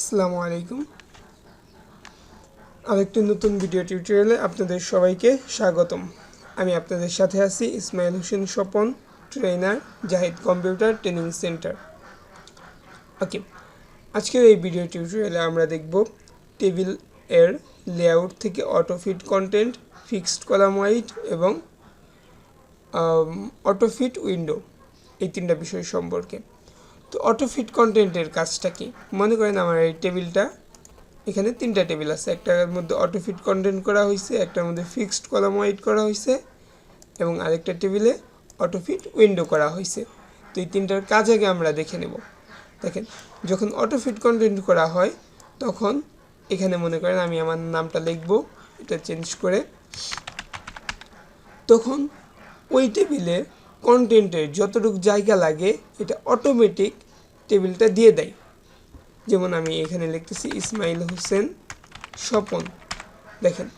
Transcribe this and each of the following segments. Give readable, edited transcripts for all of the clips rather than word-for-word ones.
আসসালামু আলাইকুম। আরেকটি নতুন ভিডিও টিউটোরিয়ালে আপনাদের সবাইকে স্বাগতম। আমি আপনাদের সাথে আছি Ismail Hossain Swapan, trainer, Jahid computer training centre. Okay, আজকের এই ভিডিও টিউটোরিয়ালে আমরা দেখব টেবিল এর লেআউট থেকে autofit content, fixed column wide এবং অটোফিট উইন্ডো, এই তিনটা বিষয় সম্পর্কে। তো অটোফিট কন্টেন্টের কাজটা কি? মনে করেন আমার এই টেবিলটা, এখানে তিনটা টেবিল আছে, একটার মধ্যে অটোফিট কন্টেন্ট করা হয়েছে, একটার মধ্যে ফিক্সড কলাম ওয়াইড করা হয়েছে এবং আরেকটা টেবিলে অটোফিট উইন্ডো করা হয়েছে। তো এই তিনটার কাজ আগে আমরা দেখে নেব। দেখেন, যখন অটোফিট কন্টেন্ট করা হয় তখন এখানে মনে করেন আমি আমার নামটা লিখব, এটা চেঞ্জ করে, তখন ওই টেবিলের কন্টেন্টের যতটুকু জায়গা লাগে এটা অটোমেটিক টেবিলটা দিয়ে দেয়। যেমন আমি এখানে লিখতেছি ইসমাইল হোসেন স্বপন। দেখেন,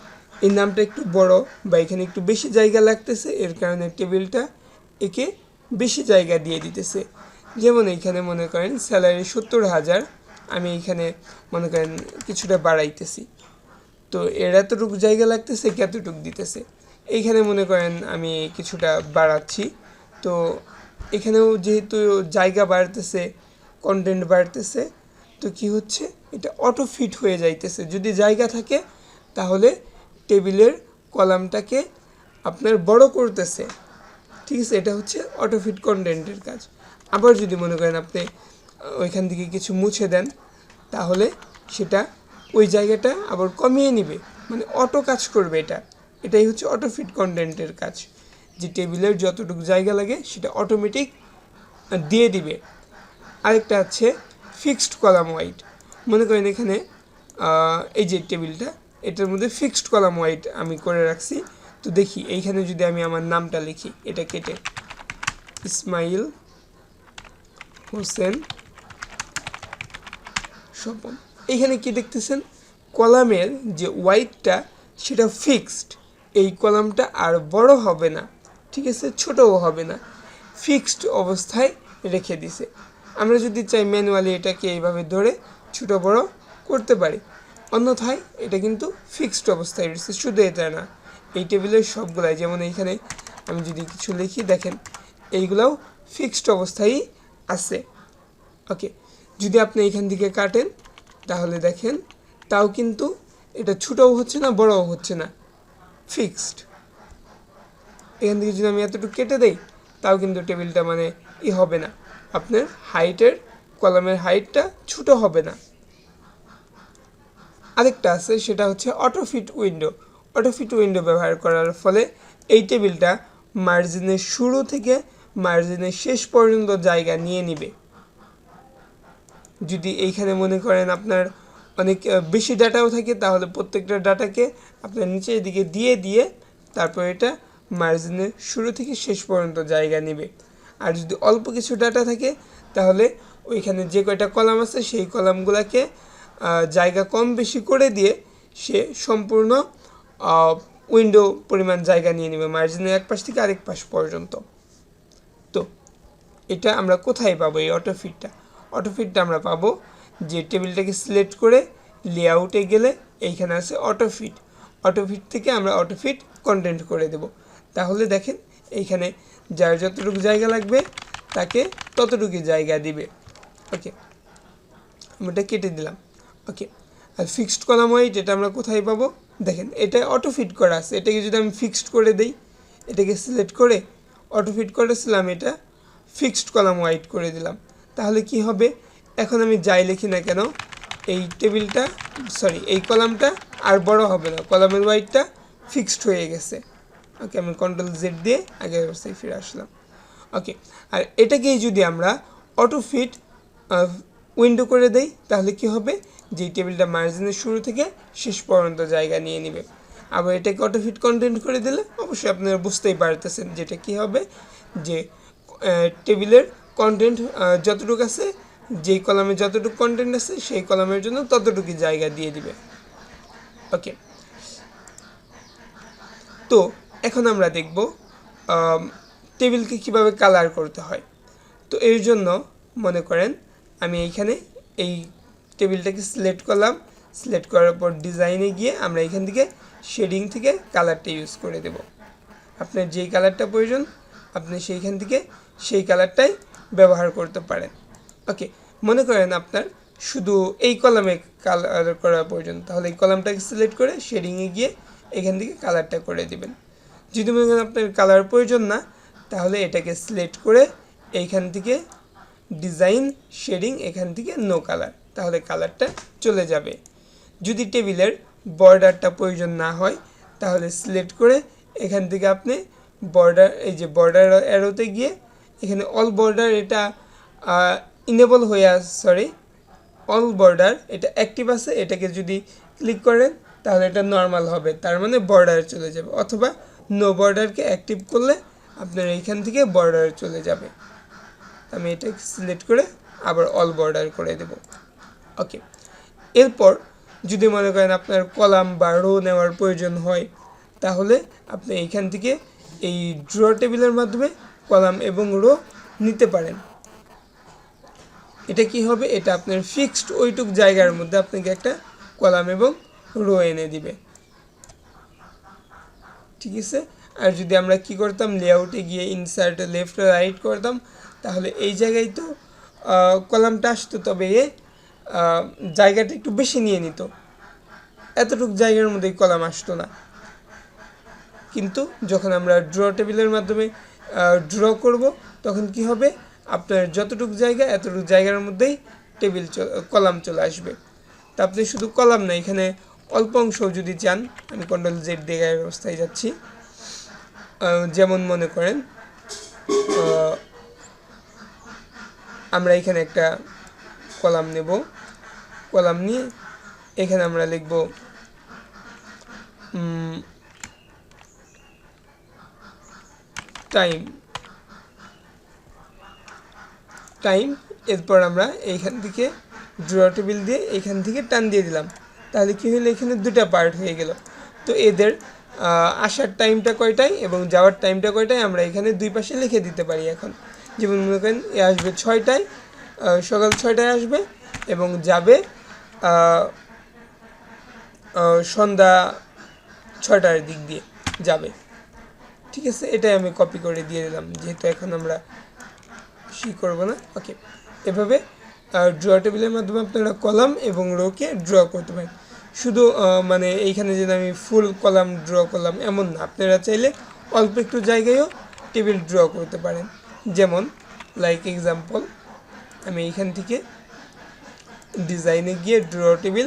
এই নামটা একটু বড় বা এখানে একটু বেশি জায়গা লাগতেছে, এর কারণে টেবিলটা একে বেশি জায়গা দিয়ে দিতেছে। যেমন এইখানে মনে করেন স্যালারি 70,000, আমি এইখানে মনে করেন কিছুটা বাড়াইতেছি, তো এর এতটুকু জায়গা লাগতেছে, কতটুকু দিতেছে। এইখানে মনে করেন আমি কিছুটা বাড়াচ্ছি, তো এখানেও যেহেতু জায়গা বাড়তেছে, কন্টেন্ট বাড়তেছে, তো কি হচ্ছে, এটা অটো ফিট হয়ে যাইতেছে। যদি জায়গা থাকে তাহলে টেবিলের কলামটাকে আপনার বড় করতেছে, ঠিক আছে? এটা হচ্ছে অটোফিট কন্টেন্টের কাজ। আবার যদি মনে করেন আপনি ওইখান থেকে কিছু মুছে দেন, তাহলে সেটা ওই জায়গাটা আবার কমিয়ে নিবে, মানে অটো কাজ করবে। এটাই হচ্ছে অটোফিট কন্টেন্টের কাজ, যে টেবিলের যতটুকু জায়গা লাগে সেটা অটোমেটিক দিয়ে দিবে। আরেকটা আছে ফিক্সড কলাম ওয়াইড। মনে করেন এখানে এই যে টেবিলটা, এটার মধ্যে ফিক্সড কলাম ওয়াইড আমি করে রাখছি। তো দেখি এইখানে যদি আমি আমার নামটা লিখি, এটা কেটে ইসমাইল হোসেন স্বপন, এইখানে কি দেখতেছেন, কলামের যে ওয়াইডটা সেটা ফিক্সড। এই কলামটা আর বড় হবে না, ঠিক আছে, ছোটও হবে না, ফিক্সড অবস্থায় রেখে দিছে। আমরা যদি চাই ম্যানুয়ালি এটাকে এইভাবে ধরে ছোটো বড় করতে পারি, অন্যথায় এটা কিন্তু ফিক্সড অবস্থায় রয়েছে। শুধু এটা না, এই টেবিলের সবগুলাই, যেমন এইখানে আমি যদি কিছু লিখি, দেখেন এইগুলাও ফিক্সড অবস্থায়ই আছে। ওকে, যদি আপনি এইখান থেকে কাটেন তাহলে দেখেন তাও কিন্তু এটা ছোটও হচ্ছে না, বড়ও হচ্ছে না, ফিক্সড। এখান থেকে যদি আমি এতটুকু কেটে দেই, তাও কিন্তু টেবিলটা মানে হবে না, আপনার হাইটের কলামের হাইটটা ছোটো হবে না। আরেকটা আছে, সেটা হচ্ছে অটোফিট উইন্ডো। অটোফিট উইন্ডো ব্যবহার করার ফলে এই টেবিলটা মার্জিনের শুরু থেকে মার্জিনের শেষ পর্যন্ত জায়গা নিয়ে নিবে। যদি এইখানে মনে করেন আপনার অনেক বেশি ডাটাও থাকে, তাহলে প্রত্যেকটা ডাটাকে আপনার নিচের দিকে দিয়ে দিয়ে তারপর এটা মার্জিনের শুরু থেকে শেষ পর্যন্ত জায়গা নেবে। আর যদি অল্প কিছু ডাটা থাকে, তাহলে ওইখানে যে কয়টা কলাম আছে সেই কলামগুলোকে জায়গা কম বেশি করে দিয়ে সে সম্পূর্ণ উইন্ডো পরিমাণ জায়গা নিয়ে নেবে, মার্জিনের এক পাশ থেকে আরেক পাশ পর্যন্ত। তো এটা আমরা কোথায় পাবো? এই অটোফিটটা আমরা পাবো যে টেবিলটাকে সিলেক্ট করে লেআউটে গেলে এইখানে আছে অটোফিট থেকে আমরা অটোফিট কন্টেন্ট করে দেব। তাহলে দেখেন এইখানে যার যতটুকু জায়গা লাগবে তাকে ততটুকু জায়গা দিবে। ওকে, আমি এটা কেটে দিলাম। ওকে, আর ফিক্সড কলাম ওয়াইড এটা আমরা কোথায় পাবো? দেখেন, এটা অটোফিট করা আছে, এটাকে যদি আমি ফিক্সড করে দেই, এটাকে সিলেক্ট করে অটোফিট করেছিলাম, এটা ফিক্সড কলাম ওয়াইড করে দিলাম, তাহলে কি হবে, এখন আমি যাই লিখি না কেন এই টেবিলটা, এই কলামটা আর বড় হবে না, কলামের ওয়াইডটা ফিক্সড হয়ে গেছে। ওকে, আমি Ctrl+Z দিয়ে আগের অবস্থায় ফিরে আসলাম। ওকে, আর এটাকেই যদি আমরা অটোফিট উইন্ডো করে দেই, তাহলে কি হবে, যে টেবিলটা মার্জিনের শুরু থেকে শেষ পর্যন্ত জায়গা নিয়ে নেবে। আবার এটাকে অটোফিট কন্টেন্ট করে দিলে অবশ্যই আপনারা বুঝতেই পারতেছেন যেটা কি হবে, যে টেবিলের কন্টেন্ট যতটুকু আছে, যেই কলামে যতটুকু কন্টেন্ট আছে সেই কলামের জন্য ততটুকু জায়গা দিয়ে দিবে। ওকে, তো এখন আমরা দেখব টেবিলকে কিভাবে কালার করতে হয়। তো এর জন্য মনে করেন আমি এইখানে এই টেবিলটাকে সিলেক্ট করলাম, সিলেক্ট করার পর ডিজাইনে গিয়ে আমরা এখান থেকে শেডিং থেকে কালারটা ইউজ করে দেব। আপনার যেই কালারটা প্রয়োজন আপনি সেইখান থেকে সেই কালারটাই ব্যবহার করতে পারেন। ওকে, মনে করেন আপনার শুধু এই কলামে কালার করা প্রয়োজন, তাহলে এই কলামটাকে সিলেক্ট করে শেডিংয়ে গিয়ে এখান থেকে কালারটা করে দেবেন। যদি মনে করেন আপনার কালার প্রয়োজন না, তাহলে এটাকে সিলেক্ট করে এইখান থেকে ডিজাইন শেডিং এখান থেকে নো কালার, তাহলে কালারটা চলে যাবে। যদি টেবিলের বর্ডারটা প্রয়োজন না হয়, তাহলে সিলেক্ট করে এখান থেকে আপনি বর্ডার, এই যে বর্ডার অ্যারোতে গিয়ে এখানে অল বর্ডার এটা ইনেবল হয়ে অল বর্ডার এটা অ্যাক্টিভ আছে, এটাকে যদি ক্লিক করেন তাহলে এটা নর্মাল হবে, তার মানে বর্ডার চলে যাবে। অথবা নো বর্ডারকে অ্যাক্টিভ করলে আপনার এইখান থেকে বর্ডার চলে যাবে। আমি এটা সিলেক্ট করে আবার অল বর্ডার করে দেব। ওকে, এরপর যদি মনে করেন আপনার কলাম বা রো নেওয়ার প্রয়োজন হয়, তাহলে আপনি এইখান থেকে এই ড্র টেবিলের মাধ্যমে কলাম এবং রো নিতে পারেন। এটা কি হবে, এটা আপনার ফিক্সড ওইটুক জায়গার মধ্যে আপনাকে একটা কলাম এবং রো এনে দিবে। ঠিক আছে, আর যদি আমরা কি করতাম, লেআউটে গিয়ে ইনসার্ট লেফট রাইট করতাম, তাহলে এই জায়গায় তো কলামটা আসতো, তবে জায়গাটা একটু বেশি নিয়ে নিত, এতটুকু জায়গার মধ্যেই কলাম আসতো না। কিন্তু যখন আমরা ড্র টেবিলের মাধ্যমে ড্র করব, তখন কি হবে, আপনার যতটুকু জায়গা এতটুকু জায়গার মধ্যেই কলাম চলে আসবে। তা আপনি শুধু কলাম না, এখানে অল্প অংশ যদি চান, আমি Ctrl+Z দেখার অবস্থায় যাচ্ছি। যেমন মনে করেন আমরা এখানে একটা কলাম নেব, কলাম নিয়ে এখানে আমরা লিখব টাইম। এরপর আমরা এইখান থেকে ড্র টেবিল দিয়ে এইখান থেকে টান দিয়ে দিলাম, তাহলে কি হলো, এখানে দুটা পার্ট হয়ে গেল। তো এদের আসার টাইমটা কয়টায় এবং যাওয়ার টাইমটা কয়টায় আমরা এখানে দুই পাশে লিখে দিতে পারি। এখন যেমন মনে করেন এ আসবে 6টায়, সকাল 6টায় আসবে এবং যাবে সন্ধ্যা 6টার দিক দিয়ে যাবে। ঠিক আছে, এটাই আমি কপি করে দিয়ে দিলাম, যেহেতু এখন আমরা করব না। ওকে, এভাবে ড্র টেবিলের মাধ্যমে আপনারা কলাম এবং রোকে ড্র করতে পারেন। শুধু মানে এইখানে যদি আমি ফুল কলাম ড্র করলাম এমন না, আপনারা চাইলে অল্প একটু জায়গায়ও টেবিল ড্র করতে পারেন। যেমন লাইক এক্সাম্পল, আমি এইখান থেকে ডিজাইনে গিয়ে ড্র টেবিল,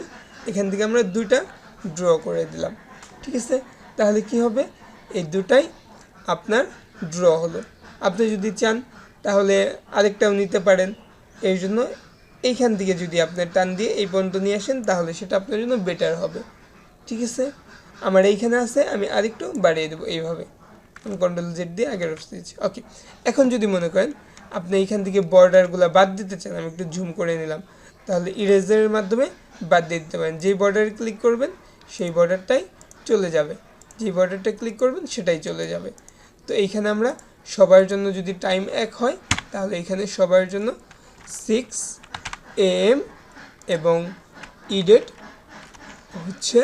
এখান থেকে আমরা দুইটা ড্র করে দিলাম। ঠিক আছে, তাহলে কি হবে, এই দুটাই আপনার ড্র হলো। আপনি যদি চান তাহলে আরেকটাও নিতে পারেন। এই জন্য এইখান থেকে যদি আপনার টান দিয়ে এই পর্যন্ত নিয়ে আসেন, তাহলে সেটা আপনার জন্য বেটার হবে। ঠিক আছে, আমার এইখানে আছে, আমি আরেকটু বাড়িয়ে দেবো এইভাবে। আমি Ctrl+Z দিয়ে আগের অবস্থা দিচ্ছি। ওকে, এখন যদি মনে করেন আপনি এইখান থেকে বর্ডারগুলো বাদ দিতে চান, আমি একটু জুম করে নিলাম, তাহলে ইরেজারের মাধ্যমে বাদ দিয়ে দিতে পারেন। যেই বর্ডারে ক্লিক করবেন সেই বর্ডারটাই চলে যাবে, যেই বর্ডারটা ক্লিক করবেন সেটাই চলে যাবে। তো এইখানে আমরা সবার জন্য যদি টাইম 1 হয়, তাহলে এখানে সবার জন্য 6 AM এবং ইডেট হচ্ছে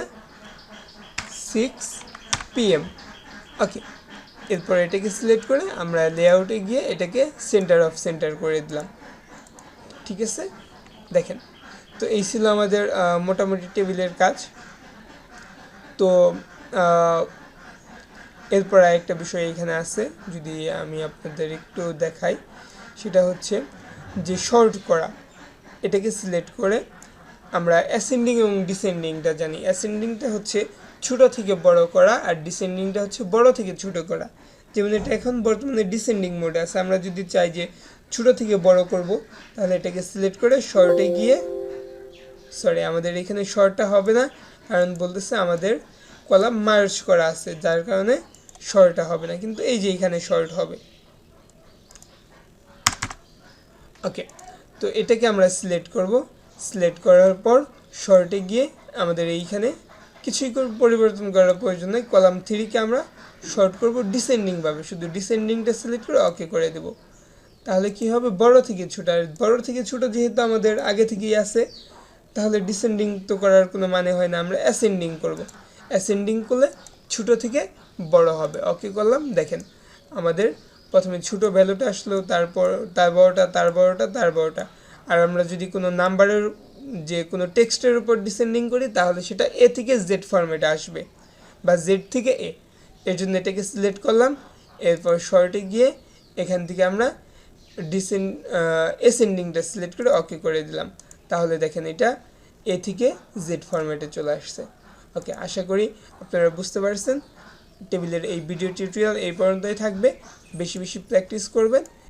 6 PM। ওকে, এরপর এটাকে সিলেক্ট করে আমরা লেআউটে গিয়ে এটাকে সেন্টার অফ সেন্টার করে দিলাম। ঠিক আছে, দেখেন, তো এই ছিল আমাদের মোটামুটি টেবিলের কাজ। তো এরপর আরেকটা বিষয় এখানে আছে, যদি আমি আপনাদের একটু দেখাই, সেটা হচ্ছে যে শর্ট করা। এটাকে সিলেক্ট করে আমরা অ্যাসেন্ডিং এবং ডিসেন্ডিংটা জানি। অ্যাসেন্ডিংটা হচ্ছে ছোট থেকে বড় করা, আর ডিসেন্ডিংটা হচ্ছে বড় থেকে ছোট করা। যেমন এটা এখন বর্তমানে ডিসেন্ডিং মোডে আছে, আমরা যদি চাই যে ছোট থেকে বড় করব, তাহলে এটাকে সিলেক্ট করে শর্টে গিয়ে, আমাদের এখানে শর্টটা হবে না, কারণ বলতেছে আমাদের কলাম মার্জ করা আছে, যার কারণে শর্টটা হবে না, কিন্তু এই যে এখানে শর্ট হবে। ওকে, তো এটাকে আমরা সিলেক্ট করব, সিলেক্ট করার পর শর্টে গিয়ে আমাদের এইখানে কিছুই পরিবর্তন করার প্রয়োজন নেই। কলাম 3কে আমরা শর্ট করব ডিসেন্ডিংভাবে, শুধু ডিসেন্ডিংটা সিলেক্ট করে ওকে করে দেব। তাহলে কি হবে, বড় থেকে ছোট, আর বড় থেকে ছোট যেহেতু আমাদের আগে থেকেই আছে, তাহলে ডিসেন্ডিং তো করার কোনো মানে হয় না, আমরা অ্যাসেন্ডিং করব। অ্যাসেন্ডিং করলে ছোটো থেকে বড় হবে। ওকে করলাম, দেখেন আমাদের প্রথমে ছোটো ভ্যালুটা আসলো, তারপর তার বড়টা, তার বড়টা, তার বড়টা। আর আমরা যদি কোনো নাম্বারের যে কোনো টেক্সটের উপর ডিসেন্ডিং করি তাহলে সেটা এ থেকে জেড ফরম্যাটে আসবে বা জেড থেকে এ। এর জন্য এটাকে সিলেক্ট করলাম, এরপর শর্টে গিয়ে এখান থেকে আমরা এসেন্ডিংটা সিলেক্ট করে ওকে করে দিলাম। তাহলে দেখেন এটা এ থেকে জেড ফরম্যাটে চলে আসছে। ওকে, আশা করি আপনারা বুঝতে পারছেন। টেবিলের এই ভিডিও টিউটোরিয়াল এই পর্যন্তই থাকবে। বেশি বেশি প্র্যাকটিস করবেন।